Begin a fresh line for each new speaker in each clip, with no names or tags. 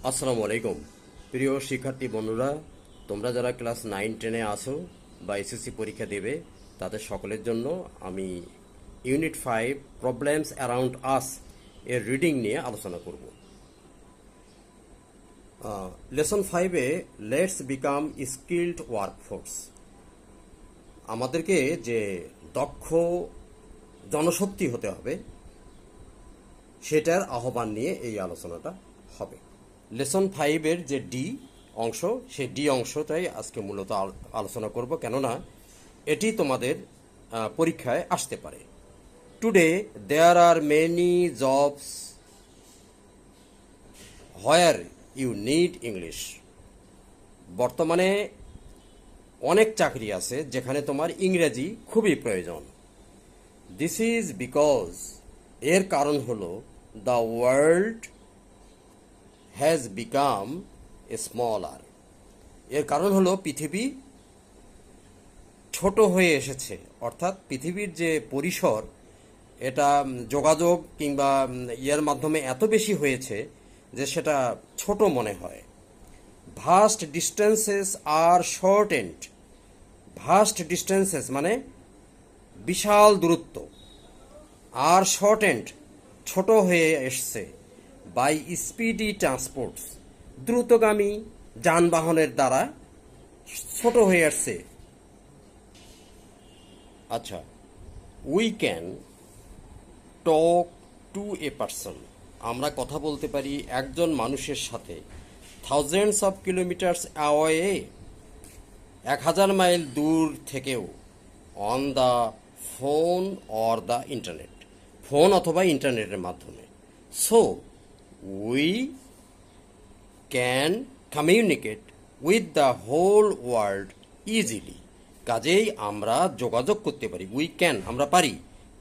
আসসালামু আলাইকুম প্রিয় শিক্ষার্থী বন্ধুরা, তোমরা যারা ক্লাস 9-10-এ আসো বা এসএসসি পরীক্ষা দেবে তাদের সকলের জন্য আমি ইউনিট 5 প্রবলেমস অ্যারাউন্ড আস এর রিডিং নিয়ে আলোচনা করব। লেসন 5-এ লেটস বিকাম স্কিলড ওয়ার্কফোর্স, আমাদেরকে যে দক্ষ জনশক্তি হতে হবে সেটার আহ্বান নিয়ে এই আলোচনাটা হবে। লেসন 5-এর যে ডি অংশ, সেই ডি অংশটাই আজকে মূলত আলোচনা করব, কেননা এটি তোমাদের পরীক্ষায় আসতে পারে। Today there are many jobs where you need English. বর্তমানে অনেক চাকরি আছে যেখানে তোমার ইংরেজি খুবই প্রয়োজন। দিস ইজ বিকজ, এর কারণ হলো the world has become a smaller. এর কারণ হলো পৃথিবী ছোট হয়ে এসেছে, অর্থাৎ পৃথিবীর যে পরিসর এটা যোগাযোগ কিংবা ইয়ের মাধ্যমে এত বেশি হয়েছে যে সেটা ছোট মনে হয়। ভাস্ট ডিস্টেন্সেস আর শর্টেন্ড। ভাস্ট ডিস্টেন্সেস মানে বিশাল দূরত্ব, আর শর্টেন্ড ছোট হয়ে এসছে বাই স্পিডি ট্রান্সপোর্টস, দ্রুতগামী যানবাহনের দ্বারা ছোট হয়ে আসছে। আচ্ছা, we can talk to a person, আমরা কথা বলতে পারি একজন মানুষের সাথে thousands of kilometres away, 1000 mile দূর থেকেও, on the phone or the internet, phone অথবা ইন্টারনেটের মাধ্যমে। So we can communicate with the whole world easily, কাজেই আমরা যোগাযোগ করতে পারি। উই ক্যান আমরা পারি,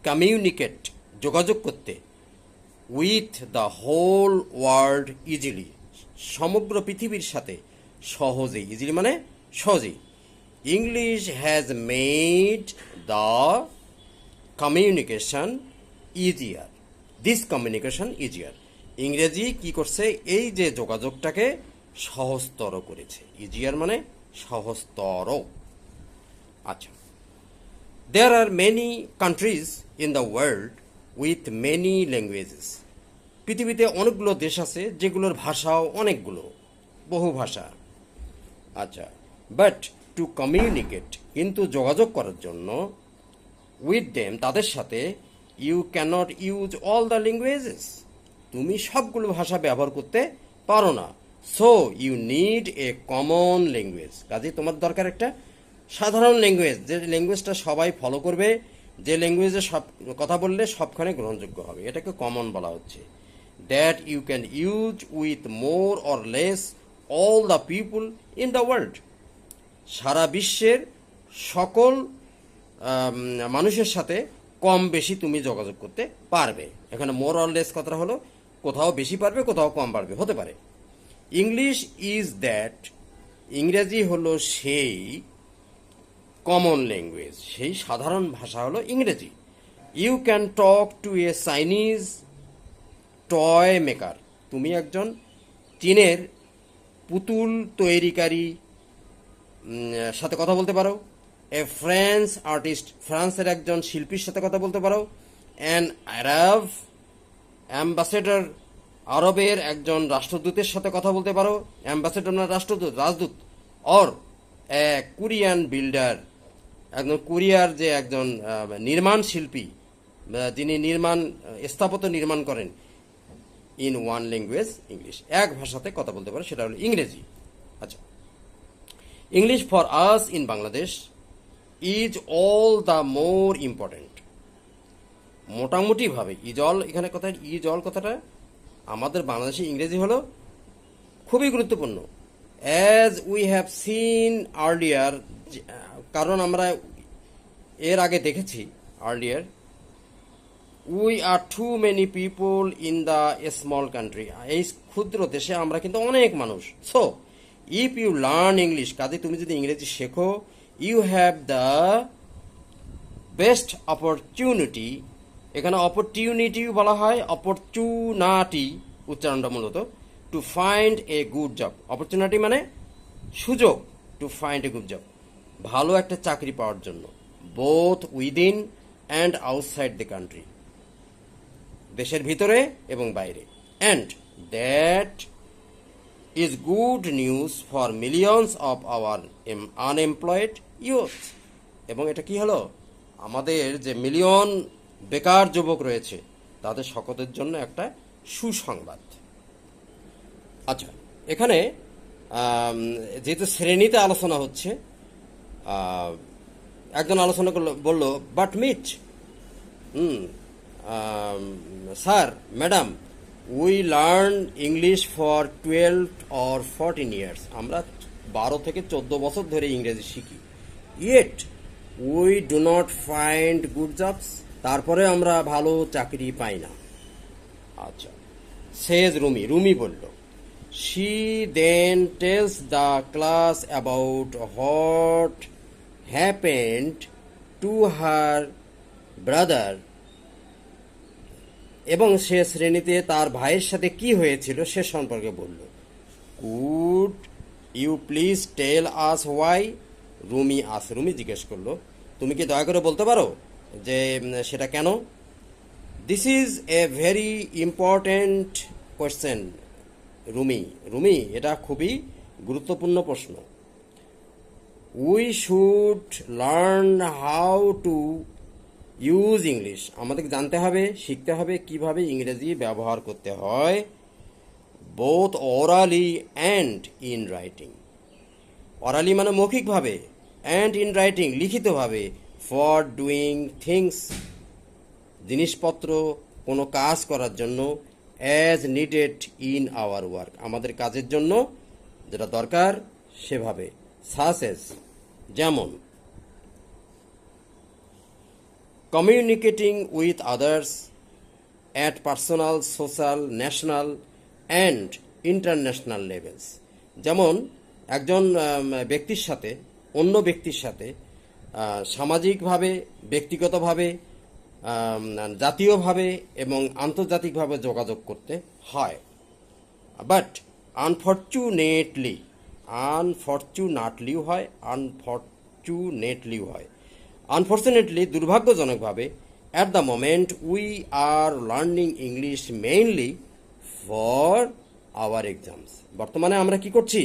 কমিউনিকেট যোগাযোগ করতে, with the whole world easily সমগ্র পৃথিবীর সাথে সহজেই, ইজিলি মানে সহজেই। English has made the communication easier, this communication easier, ইংরেজি কি করছে, এই যে যোগাযোগটাকে সহজতর করেছে। ইজিয়ার মানে সহজতর। আচ্ছা, there are many countries in the world with many languages, পৃথিবীতে অনেকগুলো দেশ আছে যেগুলোর ভাষাও অনেকগুলো, বহু ভাষা। আচ্ছা, বাট টু কমিউনিকেট, কিন্তু যোগাযোগ করার জন্য, উইথ দেম তাদের সাথে, you can't use all the languages, তুমি সবগুলো ভাষা ব্যবহার করতে পারো না। So you need a common language, কাজে তোমার দরকার একটা সাধারণ ল্যাঙ্গুয়েজ, যে ল্যাঙ্গুয়েজটা সবাই ফলো করবে, যে ল্যাঙ্গুয়েজে সব কথা বললে সবখানে গ্রহণযোগ্য হবে, এটাকে কমন বলা হচ্ছে। That you can use with more or less all the people in the world, সারা বিশ্বের সকল মানুষের সাথে কম বেশি তুমি যোগাযোগ করতে পারবে। এখানে মোর অর লেস কথাটা হলো কোথাও বেশি পারবে, কোথাও কম পারবে, হতে পারে। ইংলিশ ইজ দ্যাট, ইংরেজি হলো সেই কমন ল্যাঙ্গুয়েজ, সেই সাধারণ ভাষা হলো ইংরেজি। You can talk to a Chinese toy maker, তুমি একজন চীনের পুতুল তৈরিকারী সাথে কথা বলতে পারো। এ ফ্রেঞ্চ আর্টিস্ট, ফ্রান্সের একজন শিল্পীর সাথে কথা বলতে পারো। অ্যান আরব অ্যাম্বাসেডর, আরবের একজন রাষ্ট্রদূতের সাথে কথা বলতে পারো। অ্যাম্বাসেডর না রাষ্ট্রদূত, Rajdoot. Or a Korean builder, একজন কোরিয়ার যে একজন নির্মাণ শিল্পী, যিনি স্থাপত্য নির্মাণ করেন, ইন ওয়ান ল্যাঙ্গুয়েজ ইংলিশ, এক ভাষাতে কথা বলতে পারে, সেটা হলো ইংরেজি। আচ্ছা, English for us in Bangladesh is all the more important, মোটামুটিভাবে ইজ অল, এখানে কথা ইজ অল কথাটা আমাদের বাংলাদেশে ইংরেজি হলো খুবই গুরুত্বপূর্ণ। As we have seen earlier, কারণ আমরা এর আগে দেখেছি, earlier, we are too many people in the small country, এই ক্ষুদ্র দেশে আমরা কিন্তু অনেক মানুষ। So if you learn English, কাজে তুমি যদি ইংরেজি শেখো, you have the best opportunity, এখানে অপরচুনিটি বলা হয়, অপরচুনাটি উচ্চারণটা মূলত to find a good job, opportunity মানে সুযোগ, to find a good job, ভালো একটা চাকরি পাওয়ার জন্য, both within and outside the country, দেশের ভিতরে এবং বাইরে, and that is good news for millions of our unemployed youth, এবং এটা কি হলো, আমাদের যে মিলিয়ন বেকার যুবক রয়েছে তাদের সকলের জন্য একটা সুসংবাদ। আচ্ছা, এখানে যেহেতু শ্রেণীতে আলোচনা হচ্ছে, একজন আলোচনা করলো, বলল বাট মিট, sir madam we learn English for 12 or 14 years, আমরা 12 থেকে 14 বছর ধরে ইংরেজি শিখি, yet we do not find good jobs, তারপরে আমরা ভালো চাকরি পাই না। আচ্ছা, সেজ রুমি, রুমি বলল, she then tells the class about what happened to her brother, এবং সে শ্রেণীতে তার ভাইয়ের সাথে কি হয়েছিল সে সম্পর্কে বলল। Could you please tell us why, Rumi জিজ্ঞেস করলো, তুমি কি দয়া করে বলতে পারো যে সেটা কেন? This is a very important question Rumi, এটা খুবই গুরুত্বপূর্ণ প্রশ্ন। We should learn how to use English, আমাদের জানতে হবে, শিখতে হবে কিভাবে ইংরেজি ব্যবহার করতে হয়, both orally and in writing, orally মানে মৌখিকভাবে, অ্যান্ড ইন রাইটিং লিখিতভাবে, ফর ডুইং থিংস জিনিসপত্র কোনো কাজ করার জন্য, as needed in our work আমাদের কাজের জন্য যেটা দরকার সেভাবে, সাচ এজ যেমন, communicating with others at personal, social, national and international levels, যেমন একজন ব্যক্তির সাথে অন্য ব্যক্তির সাথে সামাজিকভাবে, ব্যক্তিগতভাবে, জাতীয়ভাবে এবং আন্তর্জাতিকভাবে যোগাযোগ করতে হয়। বাট আনফর্চুনেটলি দুর্ভাগ্যজনকভাবে, at the moment we are learning English mainly for our exams, বর্তমানে আমরা কি করছি,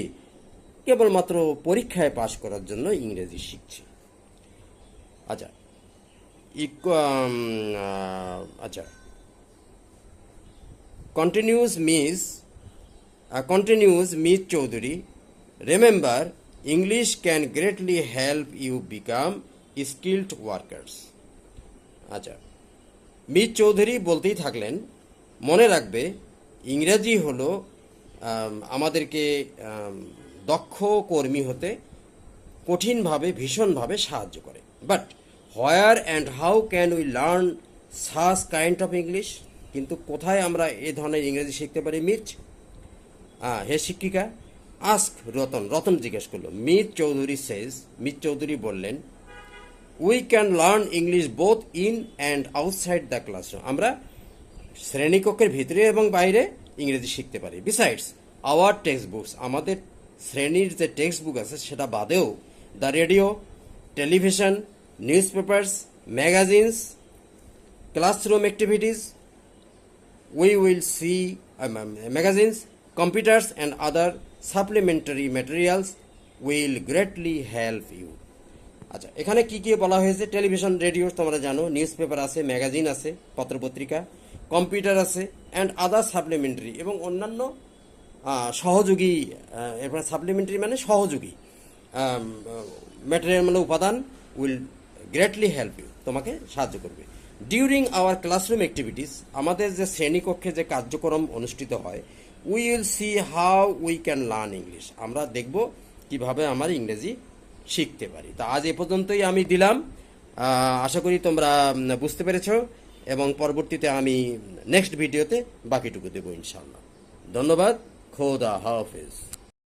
কেবলমাত্র পরীক্ষায় পাশ করার জন্য ইংরেজি শিখছি। আচ্ছা, continues Miss Chowdhury, remember English can greatly help you become skilled workers. আচ্ছা, মিস চৌধুরী বলতেই থাকলেন, মনে রাখবে ইংরেজি হলো আমাদেরকে দক্ষ কর্মী হতে কঠিনভাবে, ভীষণভাবে সাহায্য করে। But where and how can we learn such kind of English, কিন্তু কোথায় আমরা এ ধরনের ইংরেজি শিখতে পারি মিস? হে শিক্ষিকা, আস্ক রতন জিজ্ঞেস করলো। মিস চৌধুরী বললেন, we can learn English both in and outside the classroom, আমরা শ্রেণীকক্ষের ভিতরে এবং বাইরে ইংরেজি শিখতে পারি। বিসাইডস আওয়ার টেক্সট বুকস, আমাদের শ্রেণীর যে টেক্সট বুক আছে সেটা বাদেও, the radio, television, news papers, magazines, classroom activities, we will see magazines, computers and other supplementary materials will greatly help you. আচ্ছা, এখানে কি কি বলা হয়েছে? টেলিভিশন, রেডিও তোমরা জানো, নিউজ পেপার আছে, ম্যাগাজিন আছে, পত্রপত্রিকা, কম্পিউটার আছে, অ্যান্ড আদার সাপ্লিমেন্টারি, এবং অন্যান্য সহযোগী, এরপরে সাপ্লিমেন্টারি মানে সহযোগী ম্যাটেরিয়াল মানে উপাদান, উইল গ্রেটলি হেল্প ইউ, তোমাকে সাহায্য করবে। ডিউরিং আওয়ার ক্লাসরুম অ্যাক্টিভিটিস, আমাদের যে শ্রেণীকক্ষে যে কার্যক্রম অনুষ্ঠিত হয়, we will see how we can learn English, আমরা দেখব কিভাবে আমার ইংরেজি শিখতে পারি। তা আজ এ পর্যন্তই আমি দিলাম, আশা করি তোমরা বুঝতে পেরেছ, এবং পরবর্তীতে আমি নেক্সট ভিডিওতে বাকিটুকু দেবো ইনশাআল্লাহ। ধন্যবাদ, খোদা হাফেজ।